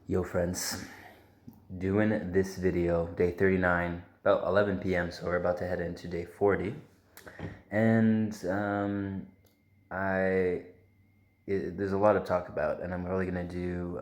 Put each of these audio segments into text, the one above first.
Yo friends, doing this video, day 39, about 11 p.m. So we're about to head into day 40. And there's a lot to talk about, and I'm really going to do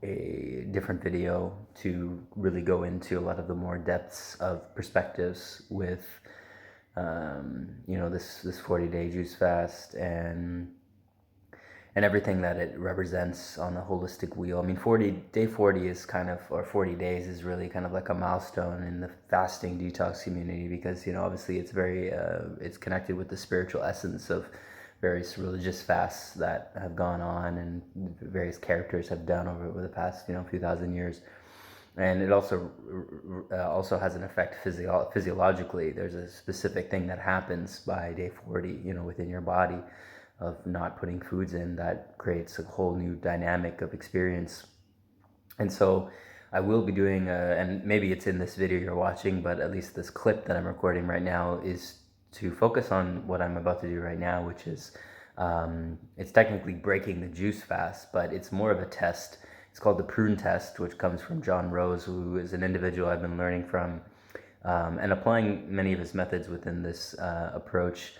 a different video to really go into a lot of the more depths of perspectives with this 40-day juice fast and everything that it represents on the holistic wheel. I mean, day 40 is kind of, or 40 days is really kind of like a milestone in the fasting detox community because, obviously it's very, it's connected with the spiritual essence of various religious fasts that have gone on and various characters have done over the past, few thousand years. And it also has an effect physiologically. There's a specific thing that happens by day 40, within your body of not putting foods in that creates a whole new dynamic of experience. And so I will be doing, and maybe it's in this video you're watching, but at least this clip that I'm recording right now is to focus on what I'm about to do right now, which is, it's technically breaking the juice fast, but it's more of a test. It's called the prune test, which comes from John Rose, who is an individual I've been learning from and applying many of his methods within this approach.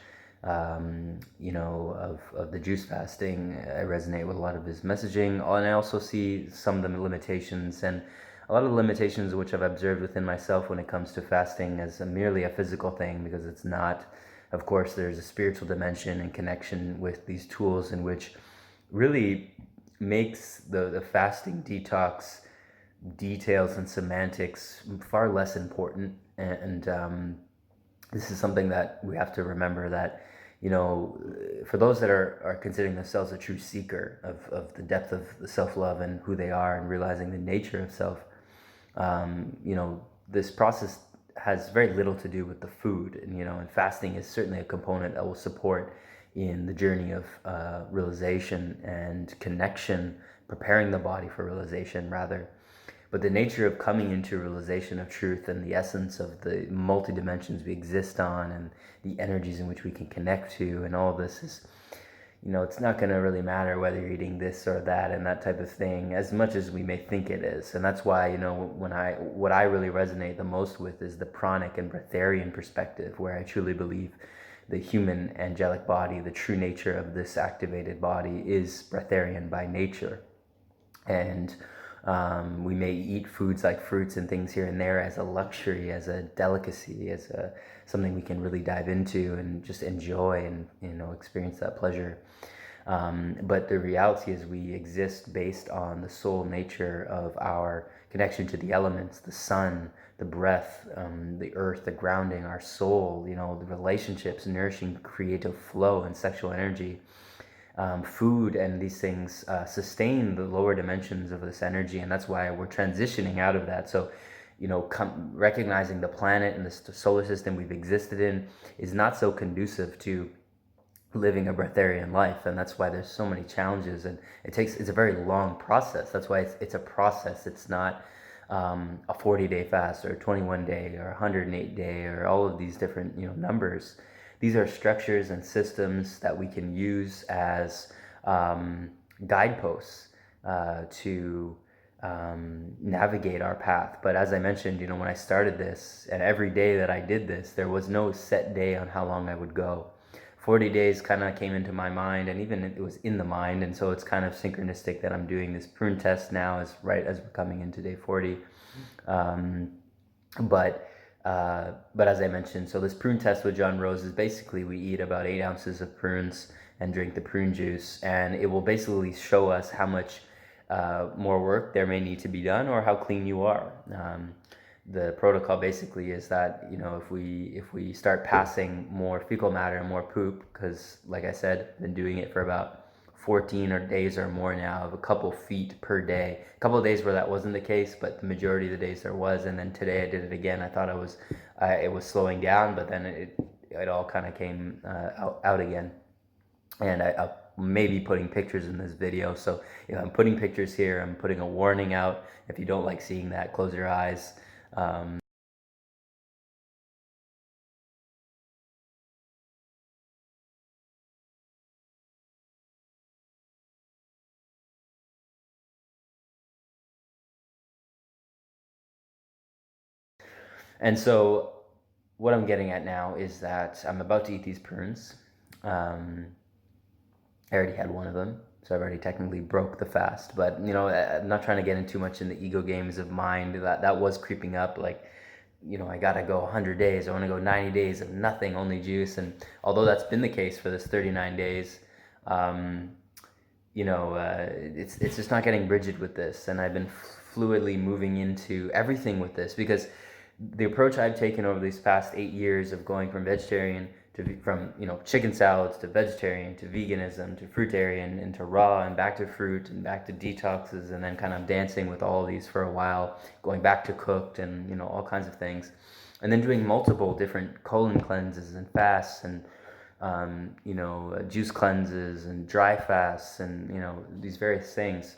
Of the juice fasting. I resonate with a lot of his messaging, and I also see some of the limitations and a lot of the limitations which I've observed within myself when it comes to fasting as merely a physical thing, because it's not. Of course, there's a spiritual dimension and connection with these tools in which really makes the fasting detox details and semantics far less important. And this is something that we have to remember, that for those that are considering themselves a true seeker of the depth of the self-love and who they are and realizing the nature of self, this process has very little to do with the food. And fasting is certainly a component that will support in the journey of realization and connection, preparing the body for realization rather. But the nature of coming into realization of truth and the essence of the multi-dimensions we exist on and the energies in which we can connect to and all this is, it's not going to really matter whether you're eating this or that and that type of thing as much as we may think it is. And that's why, what I really resonate the most with is the pranic and breatharian perspective, where I truly believe the human angelic body, the true nature of this activated body, is breatharian by nature. And we may eat foods like fruits and things here and there as a luxury, as a delicacy, as something we can really dive into and just enjoy and experience that pleasure. But the reality is we exist based on the soul nature of our connection to the elements, the sun, the breath, the earth, the grounding, our soul, the relationships, nourishing creative flow and sexual energy. Food and these things sustain the lower dimensions of this energy, and that's why we're transitioning out of that. So, recognizing the planet and the solar system we've existed in is not so conducive to living a breatharian life, and that's why there's so many challenges, and it's a very long process. That's why it's a process. It's not a 40-day fast or a 21-day or 108-day or all of these different numbers. These are structures and systems that we can use as guideposts to navigate our path. But as I mentioned, when I started this, and every day that I did this, there was no set day on how long I would go. 40 days kind of came into my mind, and even it was in the mind, and so it's kind of synchronistic that I'm doing this prune test now, right as we're coming into day 40. But as I mentioned, so this prune test with John Rose is basically we eat about 8 ounces of prunes and drink the prune juice, and it will basically show us how much more work there may need to be done or how clean you are. The protocol basically is that if we start passing more fecal matter and more poop, because like I said, I've been doing it for about 14 days or more now, of a couple feet per day. A couple of days where that wasn't the case, but the majority of the days there was. And then today I did it again. I thought it was slowing down, but then it all kind of came out again. And I'll maybe putting pictures in this video. So I'm putting pictures here. I'm putting a warning out. If you don't like seeing that, close your eyes. And so what I'm getting at now is that I'm about to eat these prunes. I already had one of them, so I've already technically broke the fast. But I'm not trying to get in too much in the ego games of mind. That was creeping up. Like, I gotta go 100 days. I want to go 90 days of nothing, only juice. And although that's been the case for this 39 days, um, it's just not getting rigid with this. And I've been fluidly moving into everything with this, because the approach I've taken over these past 8 years of going from vegetarian from chicken salads to vegetarian to veganism to fruitarian and to raw and back to fruit and back to detoxes, and then kind of dancing with all of these for a while, going back to cooked and all kinds of things, and then doing multiple different colon cleanses and fasts and juice cleanses and dry fasts and these various things.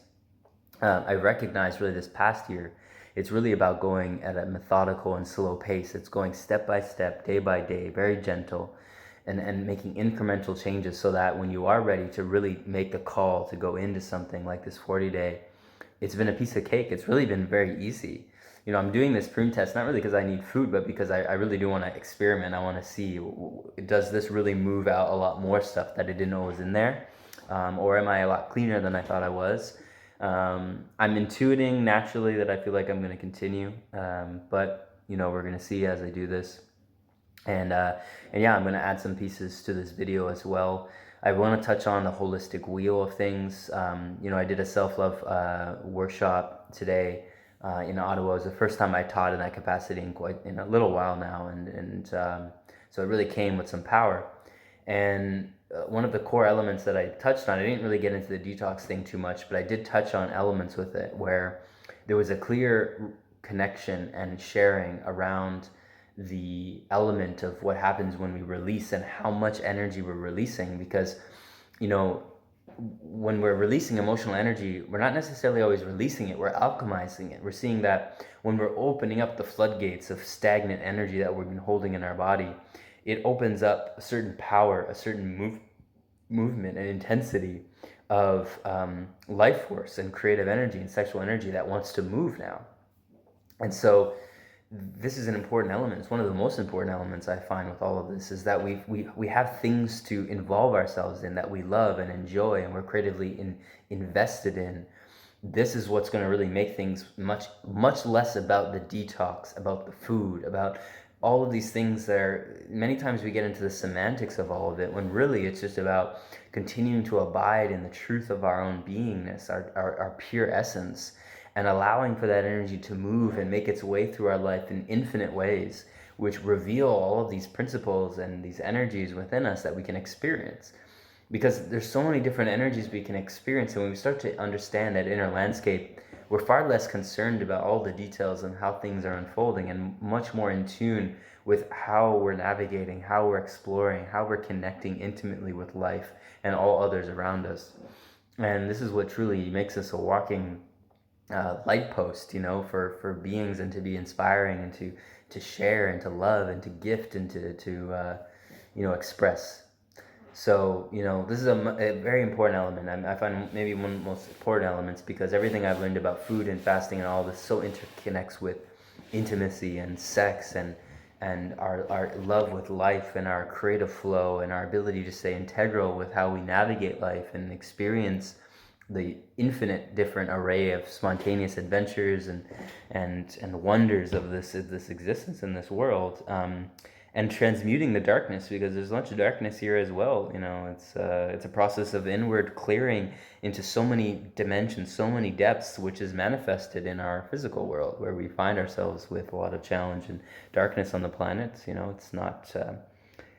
I recognized really this past year, it's really about going at a methodical and slow pace. It's going step by step, day by day, very gentle, and making incremental changes, so that when you are ready to really make the call to go into something like this 40-day, it's been a piece of cake. It's really been very easy. I'm doing this prune test not really because I need food, but because I really do want to experiment. I want to see, does this really move out a lot more stuff that I didn't know was in there? Or am I a lot cleaner than I thought I was? I'm intuiting naturally that I feel like I'm going to continue, but we're going to see as I do this. And yeah, I'm going to add some pieces to this video as well. I want to touch on the holistic wheel of things. I did a self-love workshop today in Ottawa. It was the first time I taught in that capacity in a little while now, and so it really came with some power. And one of the core elements that I touched on, I didn't really get into the detox thing too much, but I did touch on elements with it where there was a clear connection and sharing around the element of what happens when we release and how much energy we're releasing. Because when we're releasing emotional energy, we're not necessarily always releasing it, we're alchemizing it. We're seeing that when we're opening up the floodgates of stagnant energy that we've been holding in our body, it opens up a certain power, a certain movement and intensity of life force and creative energy and sexual energy that wants to move now. And so this is an important element. It's one of the most important elements I find with all of this, is that we have things to involve ourselves in that we love and enjoy and we're creatively invested in. This is what's going to really make things much less about the detox, about the food, about all of these things that are, many times we get into the semantics of all of it, when really it's just about continuing to abide in the truth of our own beingness, our pure essence, and allowing for that energy to move and make its way through our life in infinite ways, which reveal all of these principles and these energies within us that we can experience. Because there's so many different energies we can experience, and when we start to understand that inner landscape, we're far less concerned about all the details and how things are unfolding, and much more in tune with how we're navigating, how we're exploring, how we're connecting intimately with life and all others around us. And this is what truly makes us a walking light post, for beings, and to be inspiring, and to share and to love and to gift and to express. So, this is a very important element. I find maybe one of the most important elements, because everything I've learned about food and fasting and all this so interconnects with intimacy and sex and our love with life and our creative flow and our ability to stay integral with how we navigate life and experience the infinite different array of spontaneous adventures and wonders of this existence in this world. And transmuting the darkness, because there's a bunch of darkness here as well. It's a process of inward clearing into so many dimensions, so many depths, which is manifested in our physical world, where we find ourselves with a lot of challenge and darkness on the planet. It's not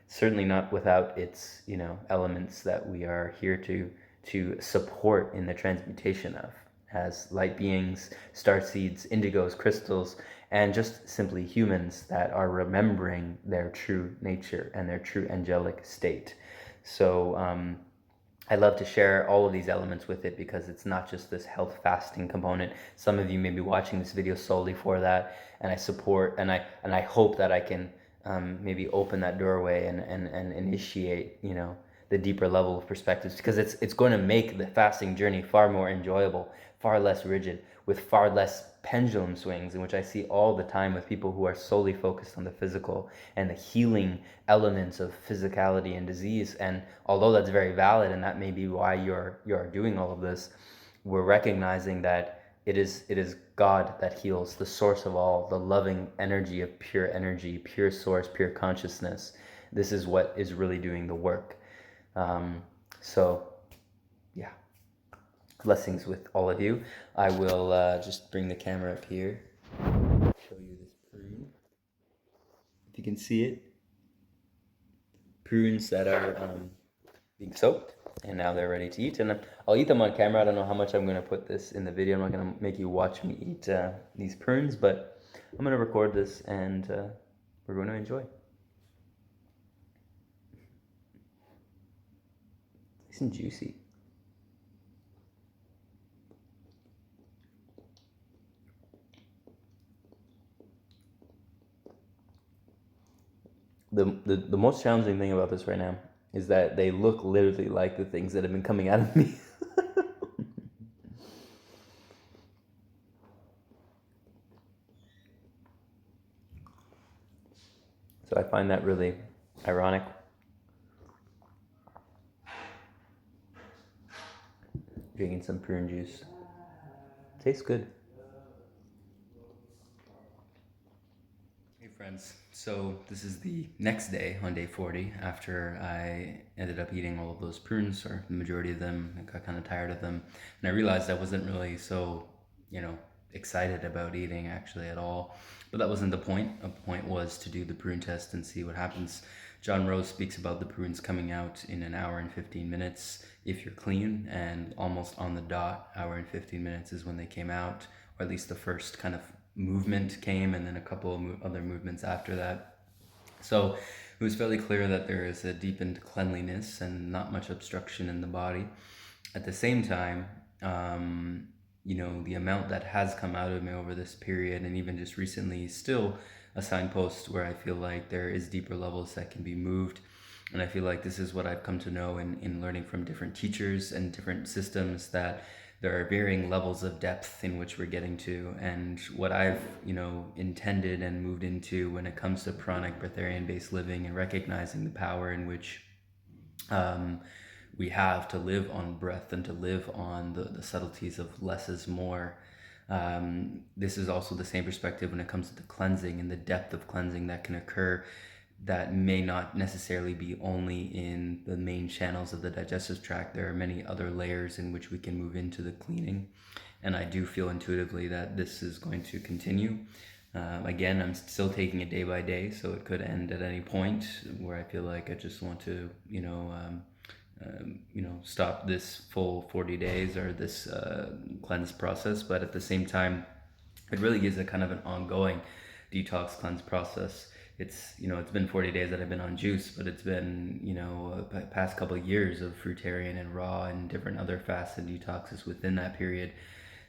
certainly not without its elements that we are here to support in the transmutation of, as light beings, star seeds, indigos, crystals, and just simply humans that are remembering their true nature and their true angelic state. So I love to share all of these elements with it, because it's not just this health fasting component. Some of you may be watching this video solely for that, and I support and I hope that I can maybe open that doorway and initiate the deeper level of perspectives, because it's going to make the fasting journey far more enjoyable, far less rigid, with far less pendulum swings, in which I see all the time with people who are solely focused on the physical and the healing elements of physicality and disease. And although that's very valid, and that may be why you're doing all of this, we're recognizing that it is God that heals, the source of all, the loving energy, pure source, pure consciousness. This is what is really doing the work. So, yeah, blessings with all of you. I will just bring the camera up here, show you this prune. If you can see it, prunes that are being soaked, and now they're ready to eat. And I'll eat them on camera. I don't know how much I'm going to put this in the video. I'm not going to make you watch me eat these prunes, but I'm going to record this, and we're going to enjoy. Nice and juicy. The most challenging thing about this right now is that they look literally like the things that have been coming out of me. So I find that really ironic. Drinking some prune juice. Tastes good. Hey friends, so this is the next day on day 40 after I ended up eating all of those prunes, or the majority of them. I got kind of tired of them, and I realized I wasn't really so, excited about eating actually at all. But that wasn't the point. The point was to do the prune test and see what happens. John Rose speaks about the prunes coming out in an hour and 15 minutes if you're clean, and almost on the dot, hour and 15 minutes is when they came out, or at least the first kind of movement came, and then a couple of other movements after that. So it was fairly clear that there is a deepened cleanliness and not much obstruction in the body. At the same time, the amount that has come out of me over this period, and even just recently, is still a signpost where I feel like there is deeper levels that can be moved. And I feel like this is what I've come to know in learning from different teachers and different systems, that there are varying levels of depth in which we're getting to. And what I've, intended and moved into when it comes to pranic breatharian-based living, and recognizing the power in which we have to live on breath and to live on the subtleties of less is more. This is also the same perspective when it comes to the cleansing and the depth of cleansing that can occur, that may not necessarily be only in the main channels of the digestive tract. There are many other layers in which we can move into the cleaning. And I do feel intuitively that this is going to continue. Again, I'm still taking it day by day, so it could end at any point where I feel like I just want to, stop this full 40 days or this cleanse process. But at the same time, it really is a kind of an ongoing detox cleanse process. It's been 40 days that I've been on juice, but it's been past couple of years of fruitarian and raw and different other fasts and detoxes within that period.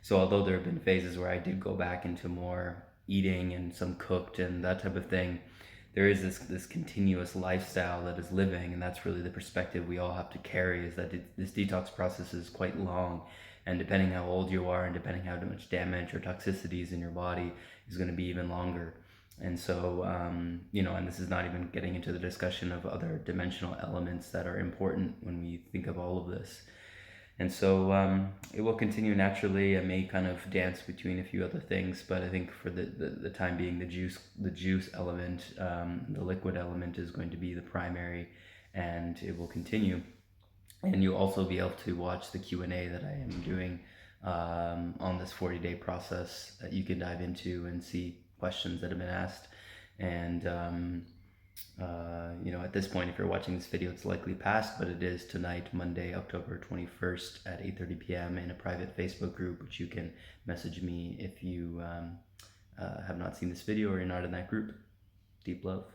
So although there have been phases where I did go back into more eating and some cooked and that type of thing, there is this continuous lifestyle that is living, and that's really the perspective we all have to carry, is that this detox process is quite long, and depending how old you are and depending how much damage or toxicities in your body is going to be even longer. And so, and this is not even getting into the discussion of other dimensional elements that are important when we think of all of this. And so it will continue naturally. I may kind of dance between a few other things, but I think for the time being, the juice element, the liquid element is going to be the primary, and it will continue. And you'll also be able to watch the Q&A that I am doing on this 40-day process, that you can dive into and see questions that have been asked. And at this point, if you're watching this video, it's likely past, but it is tonight, Monday, October 21st at 8:30 p.m. in a private Facebook group, which you can message me if you have not seen this video or you're not in that group. Deep love.